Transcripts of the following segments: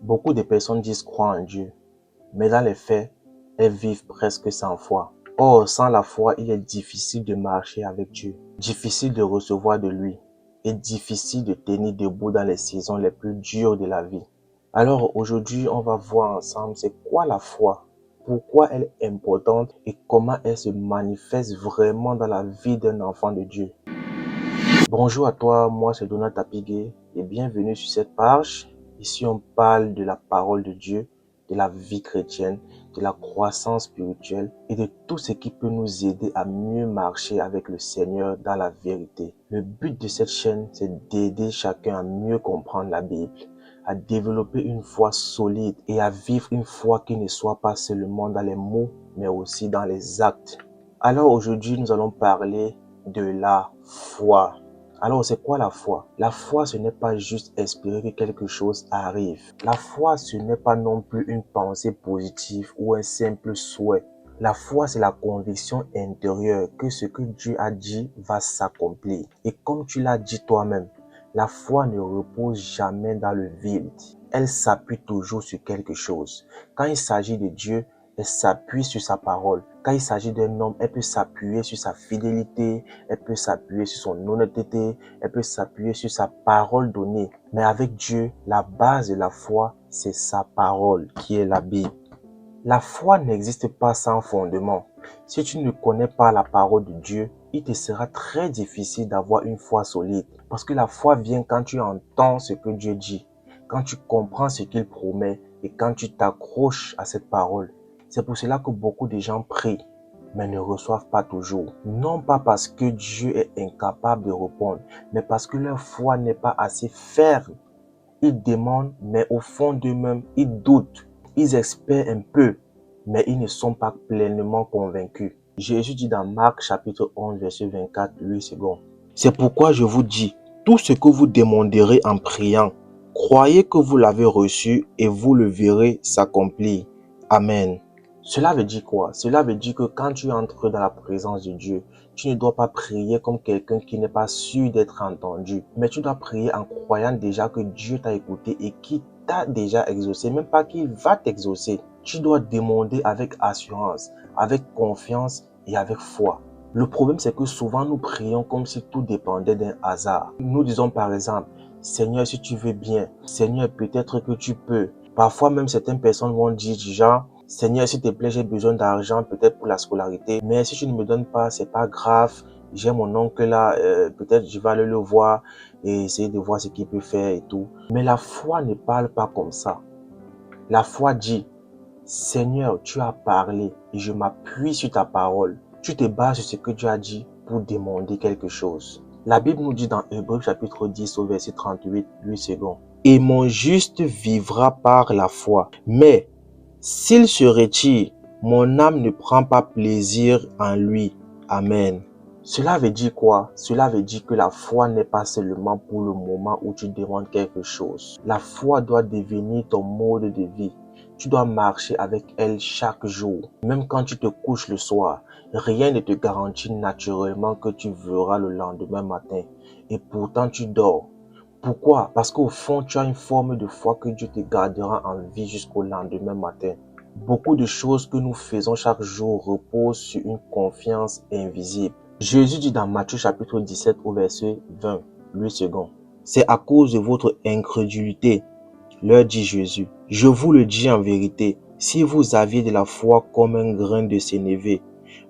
Beaucoup de personnes disent croire en Dieu, mais dans les faits, elles vivent presque sans foi. Or, sans la foi, il est difficile de marcher avec Dieu, difficile de recevoir de lui et difficile de tenir debout dans les saisons les plus dures de la vie. Alors aujourd'hui, on va voir ensemble c'est quoi la foi, pourquoi elle est importante et comment elle se manifeste vraiment dans la vie d'un enfant de Dieu. Bonjour à toi, moi c'est Donald Tapigué et bienvenue sur cette page. Ici on parle de la parole de Dieu, de la vie chrétienne, de la croissance spirituelle et de tout ce qui peut nous aider à mieux marcher avec le Seigneur dans la vérité. Le but de cette chaîne, c'est d'aider chacun à mieux comprendre la Bible, à développer une foi solide et à vivre une foi qui ne soit pas seulement dans les mots, mais aussi dans les actes. Alors aujourd'hui, nous allons parler de la foi. Alors, c'est quoi la foi? La foi, ce n'est pas juste espérer que quelque chose arrive. La foi, ce n'est pas non plus une pensée positive ou un simple souhait. La foi, c'est la conviction intérieure que ce que Dieu a dit va s'accomplir. Et comme tu l'as dit toi-même, la foi ne repose jamais dans le vide. Elle s'appuie toujours sur quelque chose. Quand il s'agit de Dieu, elle s'appuie sur sa parole. Quand il s'agit d'un homme, elle peut s'appuyer sur sa fidélité, elle peut s'appuyer sur son honnêteté, elle peut s'appuyer sur sa parole donnée. Mais avec Dieu, la base de la foi, c'est sa parole, qui est la Bible. La foi n'existe pas sans fondement. Si tu ne connais pas la parole de Dieu, il te sera très difficile d'avoir une foi solide. Parce que la foi vient quand tu entends ce que Dieu dit, quand tu comprends ce qu'il promet et quand tu t'accroches à cette parole. C'est pour cela que beaucoup de gens prient, mais ne reçoivent pas toujours. Non pas parce que Dieu est incapable de répondre, mais parce que leur foi n'est pas assez ferme. Ils demandent, mais au fond d'eux-mêmes, ils doutent. Ils espèrent un peu, mais ils ne sont pas pleinement convaincus. Jésus dit dans Marc chapitre 11, verset 24, 8 secondes. C'est pourquoi je vous dis, tout ce que vous demanderez en priant, croyez que vous l'avez reçu et vous le verrez s'accomplir. Amen. Cela veut dire quoi? Cela veut dire que quand tu entres dans la présence de Dieu, tu ne dois pas prier comme quelqu'un qui n'est pas sûr d'être entendu, mais tu dois prier en croyant déjà que Dieu t'a écouté et qu'il t'a déjà exaucé, même pas qu'il va t'exaucer. Tu dois demander avec assurance, avec confiance et avec foi. Le problème, c'est que souvent nous prions comme si tout dépendait d'un hasard. Nous disons par exemple, Seigneur, si tu veux bien, Seigneur, peut-être que tu peux. Parfois même certaines personnes vont dire du genre, Seigneur, s'il te plaît, j'ai besoin d'argent peut-être pour la scolarité, mais si tu ne me donnes pas, c'est pas grave. J'ai mon oncle là, peut-être je vais aller le voir et essayer de voir ce qu'il peut faire et tout. Mais la foi ne parle pas comme ça. La foi dit, Seigneur, tu as parlé et je m'appuie sur ta parole. Tu te bases sur ce que tu as dit pour demander quelque chose. La Bible nous dit dans Hébreux chapitre 10 au verset 38, 8 secondes. Et mon juste vivra par la foi. Mais s'il se retire, mon âme ne prend pas plaisir en lui. Amen. Cela veut dire quoi? Cela veut dire que la foi n'est pas seulement pour le moment où tu demandes quelque chose. La foi doit devenir ton mode de vie. Tu dois marcher avec elle chaque jour. Même quand tu te couches le soir, rien ne te garantit naturellement que tu verras le lendemain matin. Et pourtant tu dors. Pourquoi? Parce qu'au fond, tu as une forme de foi que Dieu te gardera en vie jusqu'au lendemain matin. Beaucoup de choses que nous faisons chaque jour reposent sur une confiance invisible. Jésus dit dans Matthieu chapitre 17 au verset 20, 8 secondes. C'est à cause de votre incrédulité, leur dit Jésus. Je vous le dis en vérité, si vous aviez de la foi comme un grain de sénévé,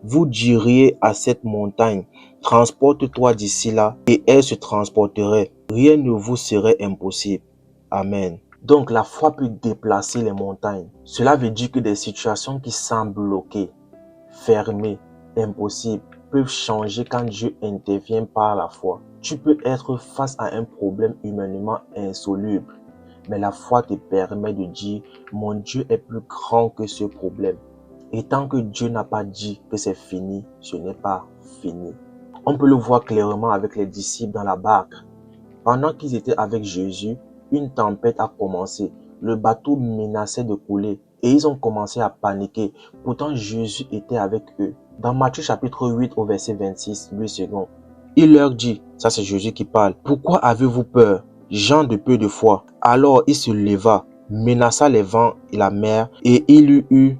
vous diriez à cette montagne, transporte-toi d'ici là, et elle se transporterait. Rien ne vous serait impossible. Amen. Donc la foi peut déplacer les montagnes. Cela veut dire que des situations qui semblent bloquées, fermées, impossibles, peuvent changer quand Dieu intervient par la foi. Tu peux être face à un problème humainement insoluble, mais la foi te permet de dire, mon Dieu est plus grand que ce problème. Et tant que Dieu n'a pas dit que c'est fini, ce n'est pas fini. On peut le voir clairement avec les disciples dans la barque. Pendant qu'ils étaient avec Jésus, une tempête a commencé. Le bateau menaçait de couler et ils ont commencé à paniquer. Pourtant, Jésus était avec eux. Dans Matthieu chapitre 8 au verset 26, 8 secondes, il leur dit, ça c'est Jésus qui parle, pourquoi avez-vous peur, gens de peu de foi? Alors il se leva, menaça les vents et la mer, et il y eut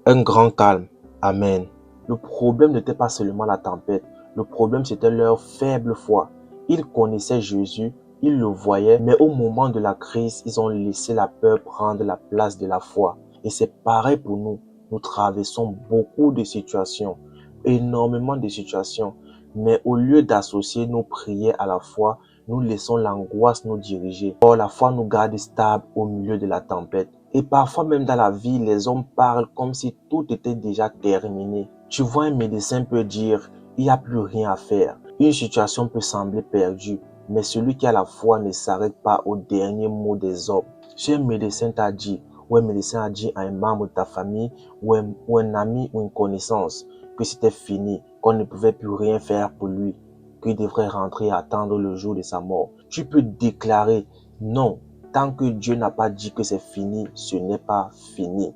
un grand calme. Amen. Le problème n'était pas seulement la tempête, le problème c'était leur faible foi. Ils connaissaient Jésus, ils le voyaient, mais au moment de la crise, ils ont laissé la peur prendre la place de la foi. Et c'est pareil pour nous. Nous traversons beaucoup de situations, énormément de situations, mais au lieu d'associer nos prières à la foi, nous laissons l'angoisse nous diriger. Or, la foi nous garde stables au milieu de la tempête. Et parfois même dans la vie, les hommes parlent comme si tout était déjà terminé. Tu vois, un médecin peut dire, il n'y a plus rien à faire. Une situation peut sembler perdue, mais celui qui a la foi ne s'arrête pas au dernier mot des hommes. Si un médecin t'a dit, ou un médecin a dit à un membre de ta famille, ou un ami ou une connaissance, que c'était fini, qu'on ne pouvait plus rien faire pour lui, qu'il devrait rentrer et attendre le jour de sa mort, tu peux déclarer, non, tant que Dieu n'a pas dit que c'est fini, ce n'est pas fini.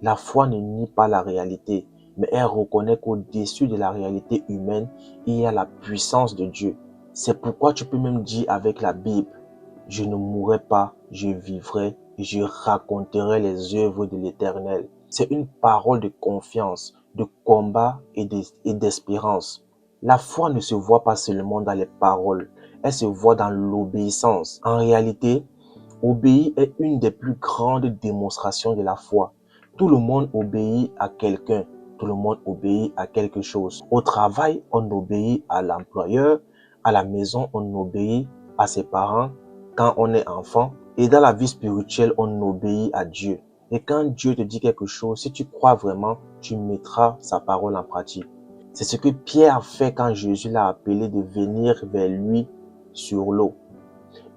La foi ne nie pas la réalité, mais elle reconnaît qu'au-dessus de la réalité humaine, il y a la puissance de Dieu. C'est pourquoi tu peux même dire avec la Bible, je ne mourrai pas, je vivrai et je raconterai les œuvres de l'Éternel. C'est une parole de confiance, de combat et d'espérance. La foi ne se voit pas seulement dans les paroles, elle se voit dans l'obéissance. En réalité, obéir est une des plus grandes démonstrations de la foi. Tout le monde obéit à quelqu'un. Tout le monde obéit à quelque chose. Au travail, on obéit à l'employeur. À la maison, on obéit à ses parents quand on est enfant. Et dans la vie spirituelle, on obéit à Dieu. Et quand Dieu te dit quelque chose, si tu crois vraiment, tu mettras sa parole en pratique. C'est ce que Pierre a fait quand Jésus l'a appelé de venir vers lui sur l'eau.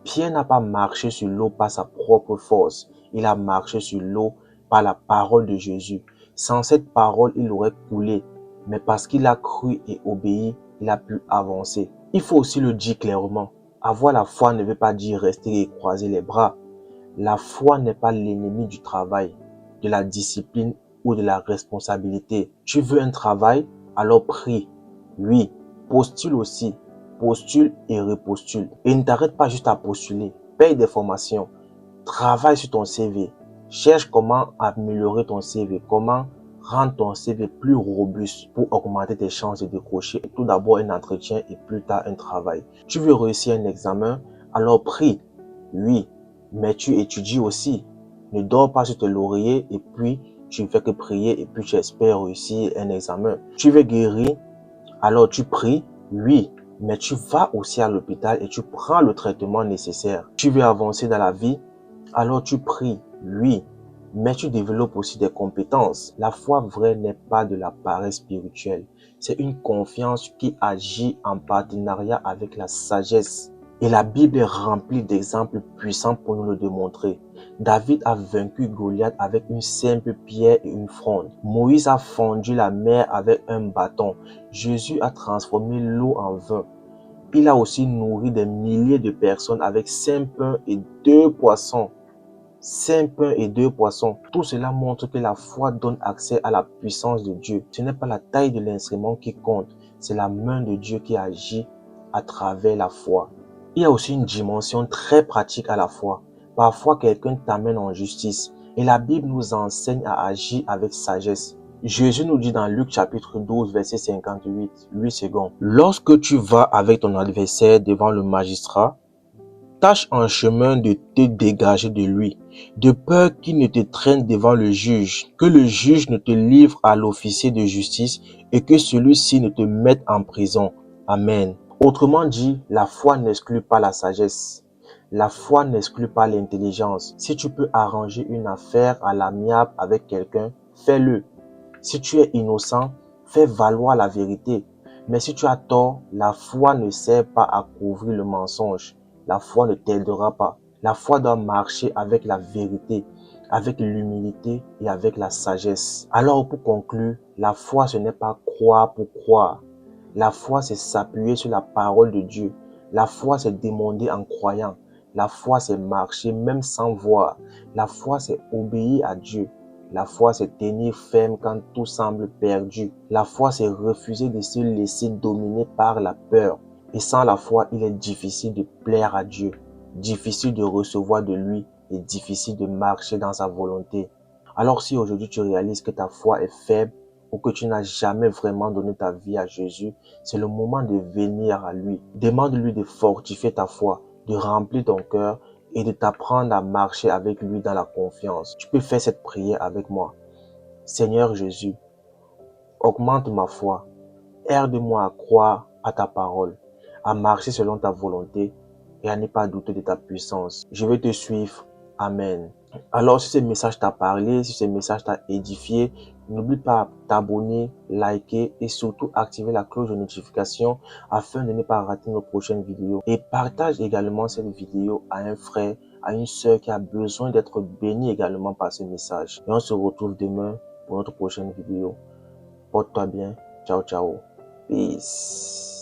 Pierre n'a pas marché sur l'eau par sa propre force. Il a marché sur l'eau par la parole de Jésus. Sans cette parole, il aurait coulé. Mais parce qu'il a cru et obéi, il a pu avancer. Il faut aussi le dire clairement. Avoir la foi ne veut pas dire rester et croiser les bras. La foi n'est pas l'ennemi du travail, de la discipline ou de la responsabilité. Tu veux un travail? Alors prie. Oui, postule aussi. Postule et repostule. Et ne t'arrête pas juste à postuler. Paye des formations. Travaille sur ton CV. Cherche comment améliorer ton CV. Comment rendre ton CV plus robuste pour augmenter tes chances de décrocher tout d'abord un entretien et plus tard un travail. Tu veux réussir un examen? Alors prie. Oui, mais tu étudies aussi. Ne dors pas sur tes lauriers et puis tu ne fais que prier et puis tu espères réussir un examen. Tu veux guérir? Alors tu pries? Oui, mais tu vas aussi à l'hôpital et tu prends le traitement nécessaire. Tu veux avancer dans la vie? Alors tu pries? Oui, mais tu développes aussi des compétences. La foi vraie n'est pas de la paresse spirituelle. C'est une confiance qui agit en partenariat avec la sagesse. Et la Bible est remplie d'exemples puissants pour nous le démontrer. David a vaincu Goliath avec une simple pierre et une fronde. Moïse a fondu la mer avec un bâton. Jésus a transformé l'eau en vin. Il a aussi nourri des milliers de personnes avec 5 pains et 2 poissons. 5 pains et 2 poissons. Tout cela montre que la foi donne accès à la puissance de Dieu. Ce n'est pas la taille de l'instrument qui compte, c'est la main de Dieu qui agit à travers la foi. Il y a aussi une dimension très pratique à la foi. Parfois, quelqu'un t'amène en justice et la Bible nous enseigne à agir avec sagesse. Jésus nous dit dans Luc chapitre 12, verset 58, 8 secondes. Lorsque tu vas avec ton adversaire devant le magistrat, tâche en chemin de te dégager de lui, de peur qu'il ne te traîne devant le juge, que le juge ne te livre à l'officier de justice et que celui-ci ne te mette en prison. Amen. Autrement dit, la foi n'exclut pas la sagesse. La foi n'exclut pas l'intelligence. Si tu peux arranger une affaire à l'amiable avec quelqu'un, fais-le. Si tu es innocent, fais valoir la vérité. Mais si tu as tort, la foi ne sert pas à couvrir le mensonge. La foi ne t'aidera pas. La foi doit marcher avec la vérité, avec l'humilité et avec la sagesse. Alors pour conclure, la foi ce n'est pas croire pour croire. La foi c'est s'appuyer sur la parole de Dieu. La foi c'est demander en croyant. La foi c'est marcher même sans voir. La foi c'est obéir à Dieu. La foi, c'est tenir ferme quand tout semble perdu. La foi, c'est refuser de se laisser dominer par la peur. Et sans la foi, il est difficile de plaire à Dieu, difficile de recevoir de lui et difficile de marcher dans sa volonté. Alors si aujourd'hui tu réalises que ta foi est faible ou que tu n'as jamais vraiment donné ta vie à Jésus, c'est le moment de venir à lui. Demande-lui de fortifier ta foi, de remplir ton cœur et de t'apprendre à marcher avec lui dans la confiance. Tu peux faire cette prière avec moi. Seigneur Jésus, augmente ma foi. Aide-moi à croire à ta parole, à marcher selon ta volonté et à ne pas douter de ta puissance. Je vais te suivre. Amen. Alors, si ce message t'a parlé, si ce message t'a édifié, n'oublie pas de t'abonner, liker et surtout activer la cloche de notification afin de ne pas rater nos prochaines vidéos. Et partage également cette vidéo à un frère, à une sœur qui a besoin d'être béni également par ce message. Et on se retrouve demain pour notre prochaine vidéo. Porte-toi bien. Ciao, ciao. Peace.